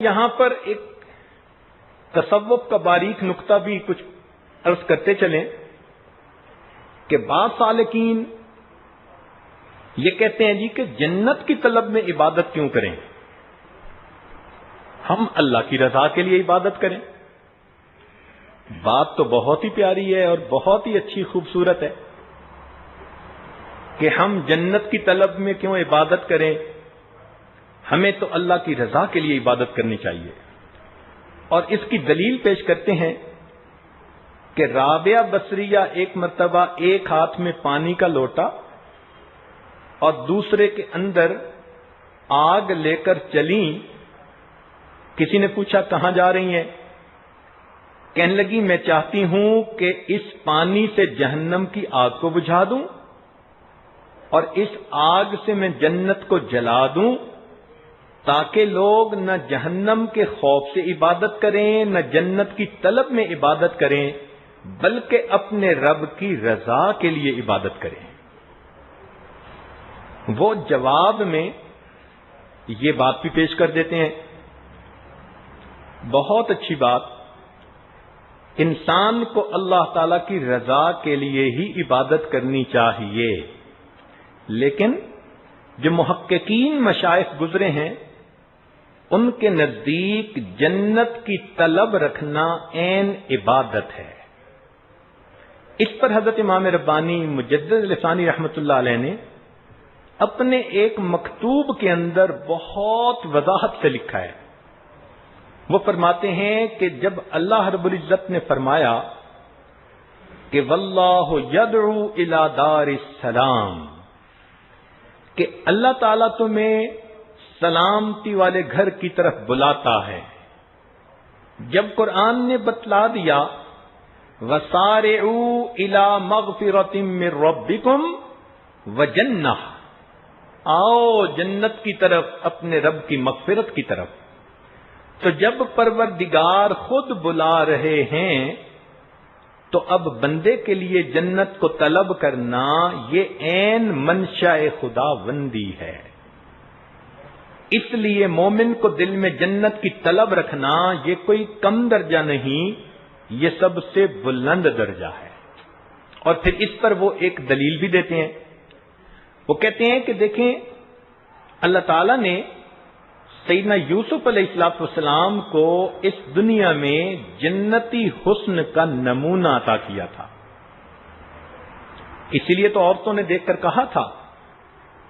یہاں پر ایک تصوف کا باریک نقطہ بھی کچھ عرض کرتے چلیں کہ بعض سالکین یہ کہتے ہیں جی کہ جنت کی طلب میں عبادت کیوں کریں، ہم اللہ کی رضا کے لیے عبادت کریں۔ بات تو بہت ہی پیاری ہے اور بہت ہی اچھی خوبصورت ہے کہ ہم جنت کی طلب میں کیوں عبادت کریں، ہمیں تو اللہ کی رضا کے لیے عبادت کرنی چاہیے۔ اور اس کی دلیل پیش کرتے ہیں کہ رابعہ بصریہ ایک مرتبہ ایک ہاتھ میں پانی کا لوٹا اور دوسرے کے اندر آگ لے کر چلیں۔ کسی نے پوچھا کہاں جا رہی ہیں؟ کہنے لگی میں چاہتی ہوں کہ اس پانی سے جہنم کی آگ کو بجھا دوں اور اس آگ سے میں جنت کو جلا دوں تاکہ لوگ نہ جہنم کے خوف سے عبادت کریں نہ جنت کی طلب میں عبادت کریں بلکہ اپنے رب کی رضا کے لیے عبادت کریں۔ وہ جواب میں یہ بات بھی پیش کر دیتے ہیں، بہت اچھی بات، انسان کو اللہ تعالی کی رضا کے لیے ہی عبادت کرنی چاہیے، لیکن جو محققین مشائخ گزرے ہیں ان کے نزدیک جنت کی طلب رکھنا عین عبادت ہے۔ اس پر حضرت امام ربانی مجدد لسانی رحمت اللہ علیہ نے اپنے ایک مکتوب کے اندر بہت وضاحت سے لکھا ہے۔ وہ فرماتے ہیں کہ جب اللہ رب العزت نے فرمایا کہ واللہ یدعو الی دار السلام، کہ اللہ تعالیٰ تمہیں سلامتی والے گھر کی طرف بلاتا ہے، جب قرآن نے بتلا دیا وَسَارِعُوا إِلَى مَغْفِرَةٍ مِّن رَبِّكُمْ وَجَنَّةٍ، آؤ جنت کی طرف، اپنے رب کی مغفرت کی طرف، تو جب پروردگار خود بلا رہے ہیں تو اب بندے کے لیے جنت کو طلب کرنا یہ عین منشاء خداوندی ہے۔ اس لیے مومن کو دل میں جنت کی طلب رکھنا یہ کوئی کم درجہ نہیں، یہ سب سے بلند درجہ ہے۔ اور پھر اس پر وہ ایک دلیل بھی دیتے ہیں، وہ کہتے ہیں کہ دیکھیں اللہ تعالیٰ نے سیدنا یوسف علیہ السلام کو اس دنیا میں جنتی حسن کا نمونہ عطا کیا تھا، اسی لیے تو عورتوں نے دیکھ کر کہا تھا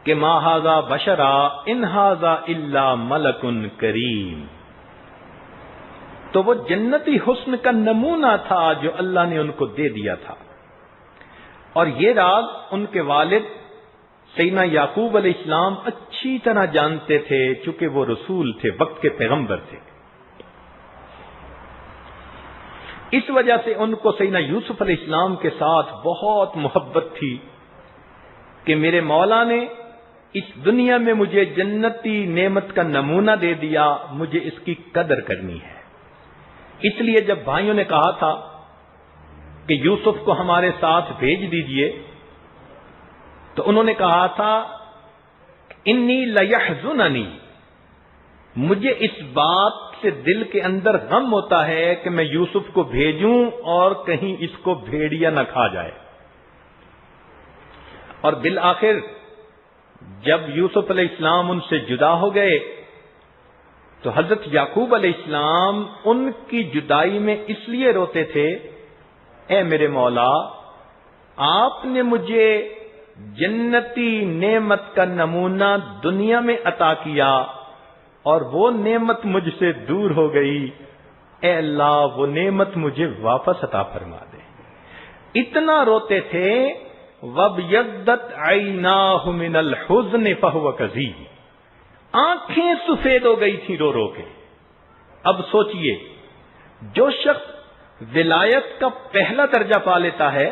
کہ ما ھذا بشرا ان ھذا الا ملک کریم، تو وہ جنتی حسن کا نمونہ تھا جو اللہ نے ان کو دے دیا تھا۔ اور یہ راز ان کے والد سیدنا یعقوب علیہ السلام اچھی طرح جانتے تھے، چونکہ وہ رسول تھے، وقت کے پیغمبر تھے۔ اس وجہ سے ان کو سیدنا یوسف علیہ السلام کے ساتھ بہت محبت تھی کہ میرے مولا نے اس دنیا میں مجھے جنتی نعمت کا نمونہ دے دیا، مجھے اس کی قدر کرنی ہے۔ اس لیے جب بھائیوں نے کہا تھا کہ یوسف کو ہمارے ساتھ بھیج دیجئے تو انہوں نے کہا تھا انی لیحزننی، مجھے اس بات سے دل کے اندر غم ہوتا ہے کہ میں یوسف کو بھیجوں اور کہیں اس کو بھیڑیا نہ کھا جائے۔ اور بالآخر جب یوسف علیہ السلام ان سے جدا ہو گئے تو حضرت یعقوب علیہ السلام ان کی جدائی میں اس لیے روتے تھے، اے میرے مولا آپ نے مجھے جنتی نعمت کا نمونہ دنیا میں عطا کیا اور وہ نعمت مجھ سے دور ہو گئی، اے اللہ وہ نعمت مجھے واپس عطا فرما دے۔ اتنا روتے تھے وَابْيَضَّتْ عَيْنَاهُ مِنَ الْحُزْنِ فَهُوَ كَظِيمٌ، آنکھیں سفید ہو گئی تھی رو رو کے۔ اب سوچئے جو شخص ولایت کا پہلا درجہ پا لیتا ہے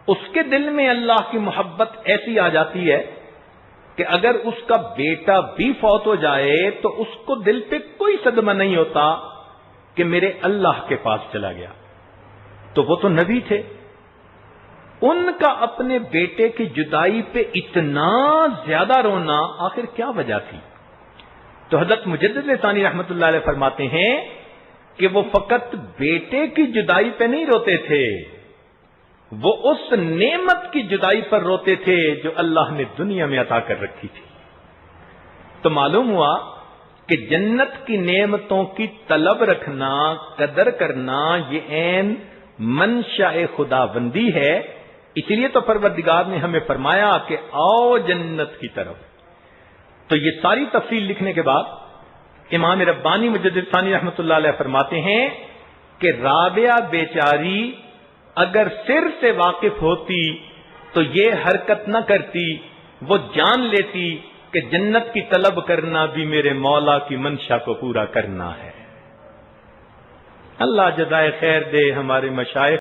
اس کے دل میں اللہ کی محبت ایسی آ جاتی ہے کہ اگر اس کا بیٹا بھی فوت ہو جائے تو اس کو دل پہ کوئی صدمہ نہیں ہوتا کہ میرے اللہ کے پاس چلا گیا۔ تو وہ تو نبی تھے، ان کا اپنے بیٹے کی جدائی پہ اتنا زیادہ رونا آخر کیا وجہ تھی؟ تو حضرت مجدد ثانی رحمۃ اللہ علیہ فرماتے ہیں کہ وہ فقط بیٹے کی جدائی پہ نہیں روتے تھے، وہ اس نعمت کی جدائی پر روتے تھے جو اللہ نے دنیا میں عطا کر رکھی تھی۔ تو معلوم ہوا کہ جنت کی نعمتوں کی طلب رکھنا، قدر کرنا، یہ عین منشاء خداوندی ہے۔ اسی لیے تو پروردگار نے ہمیں فرمایا کہ آؤ جنت کی طرف۔ تو یہ ساری تفصیل لکھنے کے بعد امام ربانی مجدد ثانی رحمۃ اللہ علیہ فرماتے ہیں کہ رابعہ بیچاری اگر سر سے واقف ہوتی تو یہ حرکت نہ کرتی، وہ جان لیتی کہ جنت کی طلب کرنا بھی میرے مولا کی منشا کو پورا کرنا ہے۔ اللہ جزائے خیر دے ہمارے مشائخ